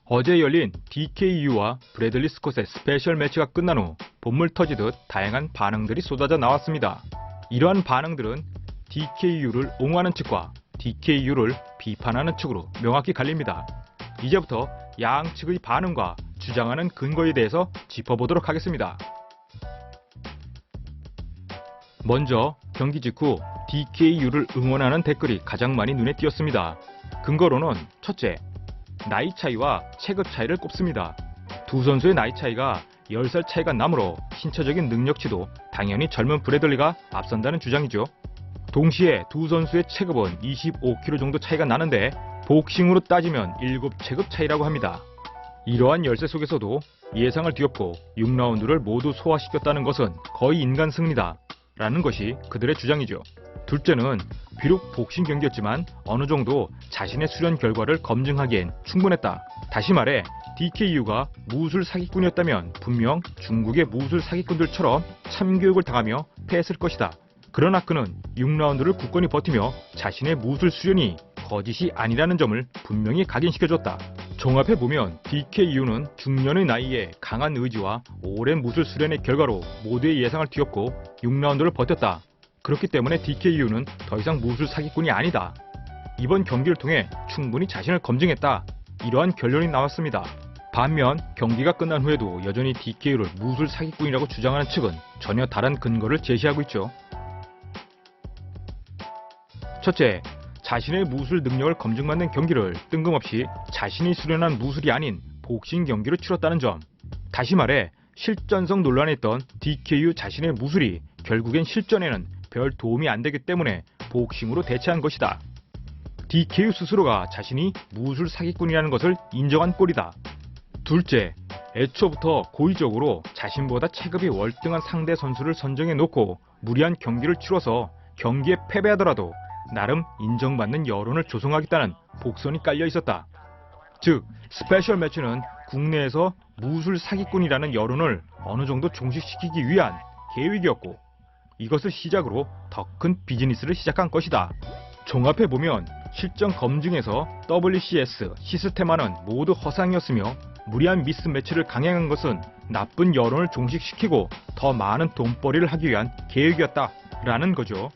어제 열린 DKU와 브래들리 스콧의 스페셜 매치가 끝난 후 본물 터지듯 다양한 반응들이 쏟아져 나왔습니다. 이러한 반응들은 DKU를 옹호하는 측과 DKU를 비판하는 측으로 명확히 갈립니다. 이제부터 양측의 반응과 주장하는 근거에 대해서 짚어보도록 하겠습니다. 먼저 경기 직후 DKU를 응원하는 댓글이 가장 많이 눈에 띄었습니다. 근거로는 첫째, 나이 차이와 체급 차이를 꼽습니다. 두 선수의 나이 차이가 10살 차이가 나므로 신체적인 능력치도 당연히 젊은 브래들리가 앞선다는 주장이죠. 동시에 두 선수의 체급은 25kg 정도 차이가 나는데 복싱으로 따지면 7체급 차이라고 합니다. 이러한 열세 속에서도 예상을 뒤엎고 6라운드를 모두 소화시켰다는 것은 거의 인간 승리다 라는 것이 그들의 주장이죠. 둘째는 비록 복싱 경기였지만 어느 정도 자신의 수련 결과를 검증하기엔 충분했다. 다시 말해 DKU가 무술 사기꾼이었다면 분명 중국의 무술 사기꾼들처럼 참교육을 당하며 패했을 것이다. 그러나 그는 6라운드를 굳건히 버티며 자신의 무술 수련이 거짓이 아니라는 점을 분명히 각인시켜줬다. 종합해보면 DKU는 중년의 나이에 강한 의지와 오랜 무술 수련의 결과로 모두의 예상을 뒤엎고 6라운드를 버텼다. 그렇기 때문에 DKU는 더 이상 무술 사기꾼이 아니다. 이번 경기를 통해 충분히 자신을 검증했다. 이러한 결론이 나왔습니다. 반면 경기가 끝난 후에도 여전히 DKU를 무술 사기꾼이라고 주장하는 측은 전혀 다른 근거를 제시하고 있죠. 첫째, 자신의 무술 능력을 검증받는 경기를 뜬금없이 자신이 수련한 무술이 아닌 복싱 경기로 치렀다는 점. 다시 말해 실전성 논란에 있던 DKU 자신의 무술이 결국엔 실전에는 별 도움이 안 되기 때문에 복싱으로 대체한 것이다. DKU 스스로가 자신이 무술 사기꾼이라는 것을 인정한 꼴이다. 둘째, 애초부터 고의적으로 자신보다 체급이 월등한 상대 선수를 선정해 놓고 무리한 경기를 치러서 경기에 패배하더라도 나름 인정받는 여론을 조성하겠다는 복선이 깔려 있었다. 즉, 스페셜 매치는 국내에서 무술 사기꾼이라는 여론을 어느 정도 종식시키기 위한 계획이었고 이것을 시작으로 더 큰 비즈니스를 시작한 것이다. 종합해보면 실전 검증에서 WCS, 시스테마는 모두 허상이었으며 무리한 미스 매치를 강행한 것은 나쁜 여론을 종식시키고 더 많은 돈벌이를 하기 위한 계획이었다 라는 거죠.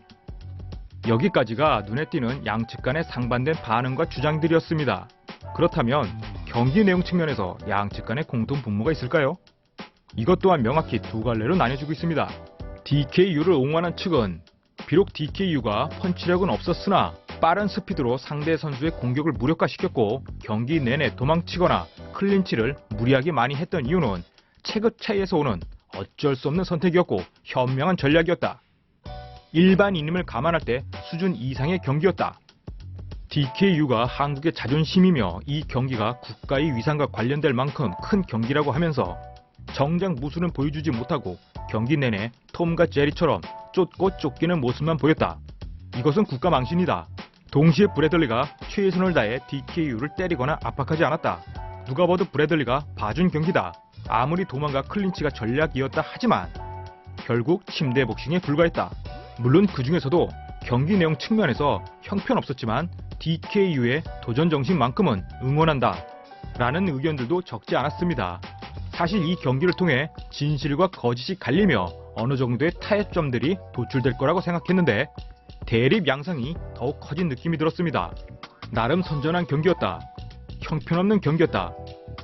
여기까지가 눈에 띄는 양측 간의 상반된 반응과 주장들이었습니다. 그렇다면 경기 내용 측면에서 양측 간의 공통 분모가 있을까요? 이것 또한 명확히 두 갈래로 나뉘어지고 있습니다. DKU를 옹호하는 측은 비록 DKU가 펀치력은 없었으나 빠른 스피드로 상대 선수의 공격을 무력화시켰고 경기 내내 도망치거나 클린치를 무리하게 많이 했던 이유는 체급 차이에서 오는 어쩔 수 없는 선택이었고 현명한 전략이었다. 일반인임을 감안할 때 수준 이상의 경기였다. DKU가 한국의 자존심이며 이 경기가 국가의 위상과 관련될 만큼 큰 경기라고 하면서 정작 무술은 보여주지 못하고 경기 내내 톰과 제리처럼 쫓고 쫓기는 모습만 보였다. 이것은 국가 망신이다. 동시에 브래들리가 최선을 다해 DKU를 때리거나 압박하지 않았다. 누가 봐도 브래들리가 봐준 경기다. 아무리 도망과 클린치가 전략이었다 하지만 결국 침대 복싱에 불과했다. 물론 그 중에서도 경기 내용 측면에서 형편없었지만 DKU의 도전 정신만큼은 응원한다 라는 의견들도 적지 않았습니다. 사실 이 경기를 통해 진실과 거짓이 갈리며 어느 정도의 타협점들이 도출될 거라고 생각했는데 대립 양상이 더욱 커진 느낌이 들었습니다. 나름 선전한 경기였다. 형편없는 경기였다.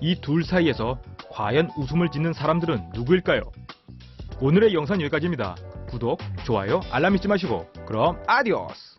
이 둘 사이에서 과연 웃음을 짓는 사람들은 누구일까요? 오늘의 영상 여기까지입니다. 구독, 좋아요, 알람 잊지 마시고 그럼 아디오스!